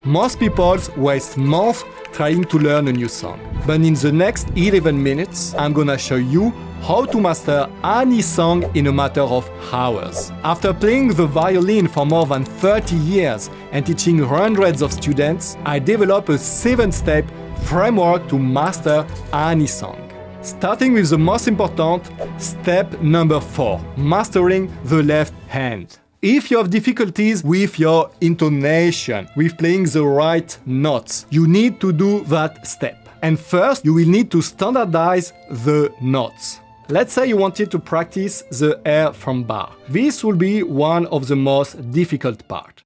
Most people waste months trying to learn a new song. But in the next 11 minutes, I'm gonna show you how to master any song in a matter of hours. After playing the violin for more than 30 years and teaching hundreds of students, I developed a 7-step framework to master any song. Starting with the most important, step number 4, mastering the left hand. If you have difficulties with your intonation, with playing the right notes, you need to do that step. And first, you will need to standardize the notes. Let's say you wanted to practice the air from bar. This will be one of the most difficult parts.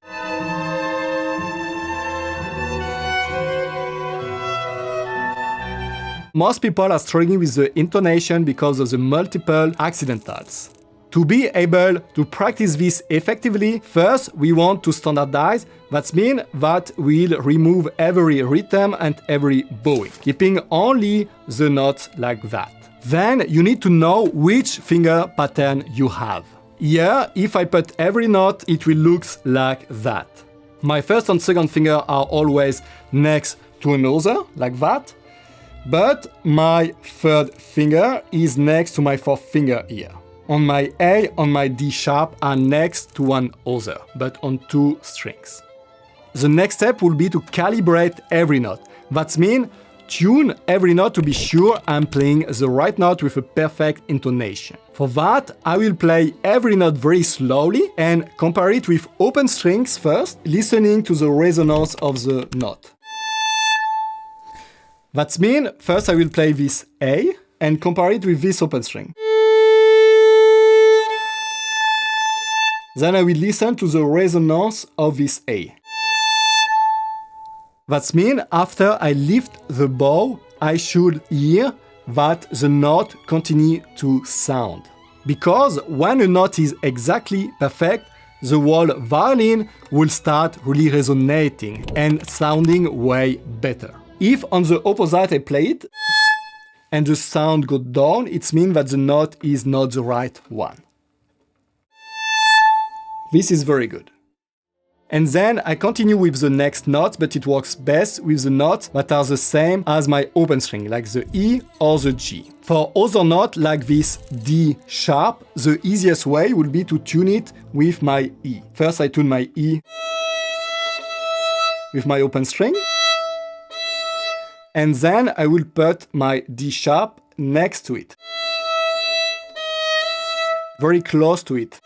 Most people are struggling with the intonation because of the multiple accidentals. To be able to practice this effectively, first we want to standardize. That means that we'll remove every rhythm and every bowing, keeping only the notes like that. Then you need to know which finger pattern you have. Here, if I put every note, it will look like that. My first and second finger are always next to another, like that. But my third finger is next to my fourth finger here. On my A and my D sharp are next to one other, but on 2 strings. The next step will be to calibrate every note. That means tune every note to be sure I'm playing the right note with a perfect intonation. For that, I will play every note very slowly and compare it with open strings first, listening to the resonance of the note. That means first I will play this A and compare it with this open string. Then I will listen to the resonance of this A. That means after I lift the bow, I should hear that the note continues to sound. Because when a note is exactly perfect, the whole violin will start really resonating and sounding way better. If on the opposite I play it and the sound goes down, it means that the note is not the right one. This is very good. And then I continue with the next notes, but it works best with the notes that are the same as my open string, like the E or the G. For other notes like this D sharp, the easiest way will be to tune it with my E. First I tune my E with my open string, and then I will put my D sharp next to it, very close to it.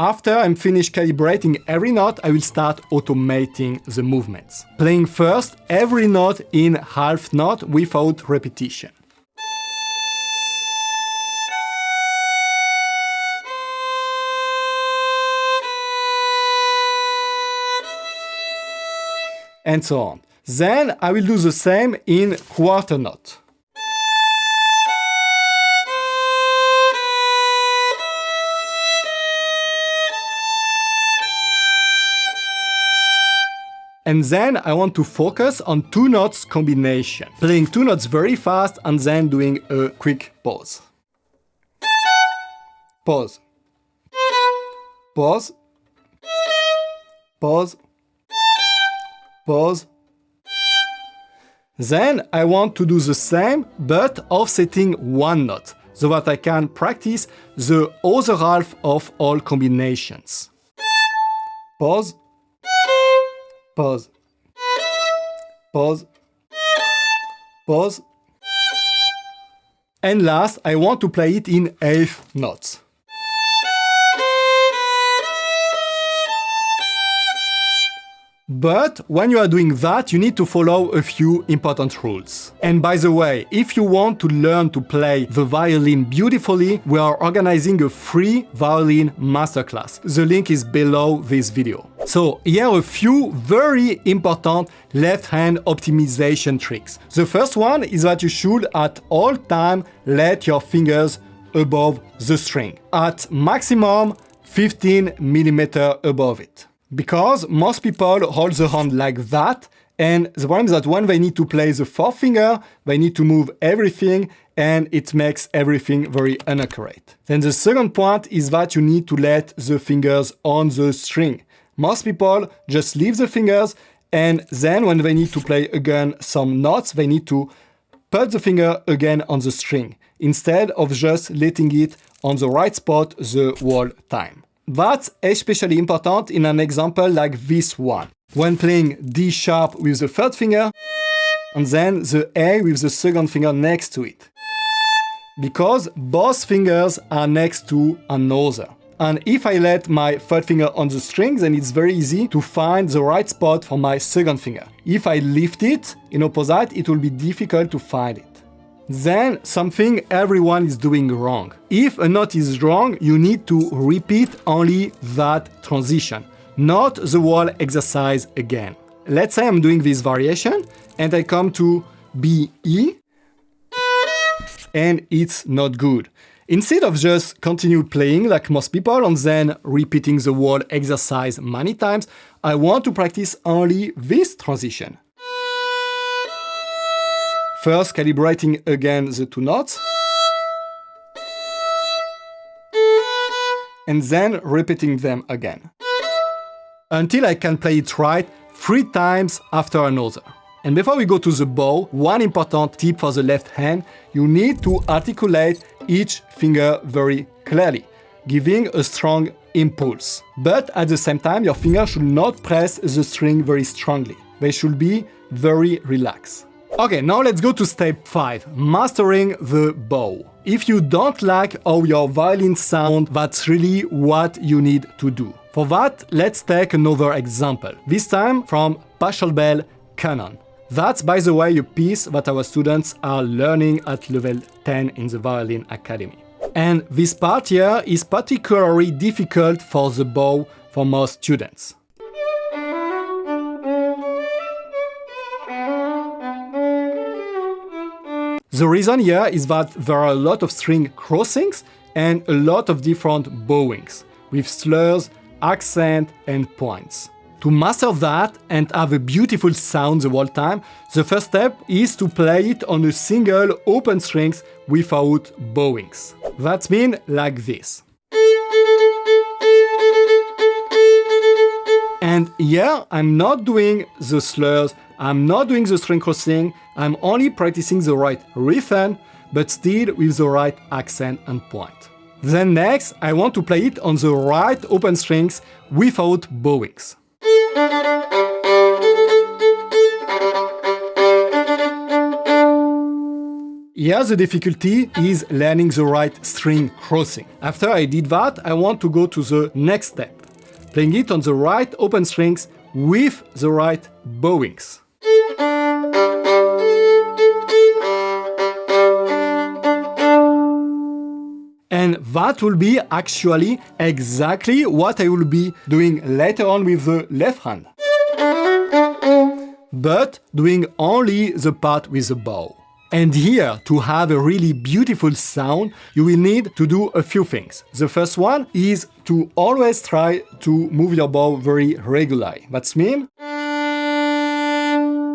After I'm finished calibrating every note, I will start automating the movements. Playing first every note in half note without repetition. And so on. Then I will do the same in quarter note. And then I want to focus on 2 notes combination. Playing 2 notes very fast and then doing a quick pause. Pause. Pause. Pause. Pause. Then I want to do the same but offsetting 1 note, so that I can practice the other half of all combinations. Pause. Pause. Pause. Pause. And last, I want to play it in 8th notes. But when you are doing that, you need to follow a few important rules. And by the way, if you want to learn to play the violin beautifully, we are organizing a free violin masterclass. The link is below this video. So here are a few very important left-hand optimization tricks. The first one is that you should at all times let your fingers above the string, at maximum 15 mm above it. Because most people hold the hand like that, and the problem is that when they need to play the 4th finger, they need to move everything, and it makes everything very inaccurate. Then the second point is that you need to let the fingers on the string, Most people just leave the fingers, and then when they need to play again some notes, they need to put the finger again on the string, instead of just letting it on the right spot the whole time. That's especially important in an example like this one, when playing D sharp with the third finger, and then the A with the second finger next to it. Because both fingers are next to another. And if I let my third finger on the string, then it's very easy to find the right spot for my second finger. If I lift it in opposite, it will be difficult to find it. Then something everyone is doing wrong. If a note is wrong, you need to repeat only that transition, not the whole exercise again. Let's say I'm doing this variation and I come to B, E, and it's not good. Instead of just continue playing like most people and then repeating the whole exercise many times, I want to practice only this transition. First, calibrating again the two notes, and then repeating them again, until I can play it right 3 times after another. And before we go to the bow, one important tip for the left hand, you need to articulate each finger very clearly, giving a strong impulse. But at the same time, your finger should not press the string very strongly. They should be very relaxed. Okay, now let's go to step 5, mastering the bow. If you don't like how your violin sounds, that's really what you need to do. For that, let's take another example, this time from Pachelbel Canon. That's, by the way, a piece that our students are learning at level 10 in the Violinacademy. And this part here is particularly difficult for the bow for most students. The reason here is that there are a lot of string crossings and a lot of different bowings, with slurs, accent and points. To master that and have a beautiful sound the whole time, the first step is to play it on a single open strings without bowings. That means like this. And here I'm not doing the slurs, I'm not doing the string crossing, I'm only practicing the right rhythm, but still with the right accent and point. Then next, I want to play it on the right open strings without bowings. Here the difficulty is learning the right string crossing. After I did that, I want to go to the next step, playing it on the right open strings with the right bowings. And that will be actually exactly what I will be doing later on with the left hand. But doing only the part with the bow. And here, to have a really beautiful sound, you will need to do a few things. The first one is to always try to move your bow very regularly. That means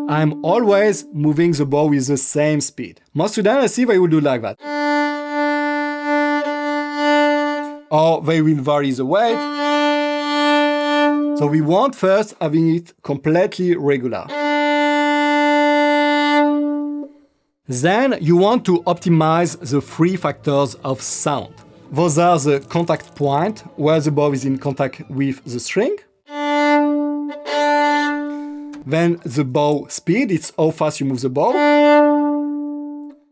I'm always moving the bow with the same speed. Most students, I see they will do like that. Or they will vary the weight. So we want first having it completely regular. Then you want to optimize the 3 factors of sound. Those are the contact point, where the bow is in contact with the string. Then the bow speed, it's how fast you move the bow.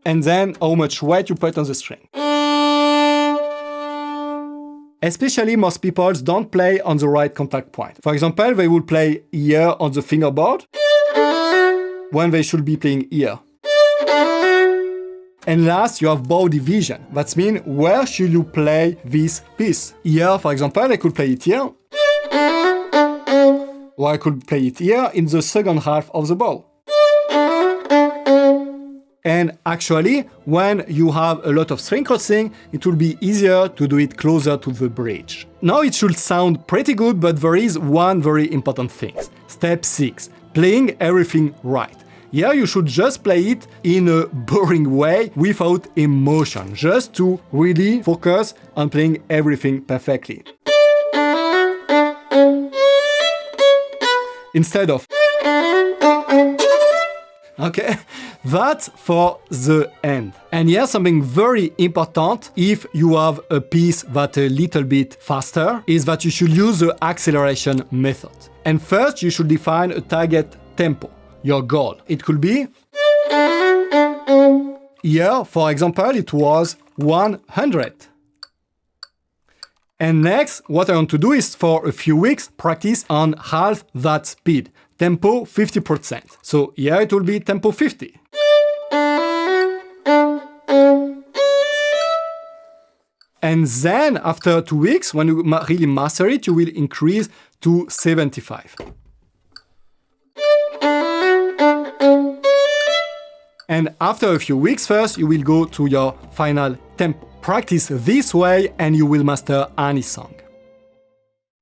And then how much weight you put on the string. Especially most people don't play on the right contact point. For example, they will play here on the fingerboard when they should be playing here. And last, you have bow division. That means where should you play this piece? Here, for example, I could play it here. Or I could play it here in the second half of the bow. And actually, when you have a lot of string crossing, it will be easier to do it closer to the bridge. Now it should sound pretty good, but there is one very important thing. Step 6, playing everything right. Here you should just play it in a boring way without emotion, just to really focus on playing everything perfectly. instead of. Okay, that's for the end. And here's something very important if you have a piece that's a little bit faster, is that you should use the acceleration method. And first you should define a target tempo, your goal. It could be, here for example it was 100. And next, what I want to do is for a few weeks practice on half that speed, tempo 50%. So here it will be tempo 50. And then after 2 weeks, when you really master it, you will increase to 75. And after a few weeks first, you will go to your final tempo. Practice this way and you will master any song.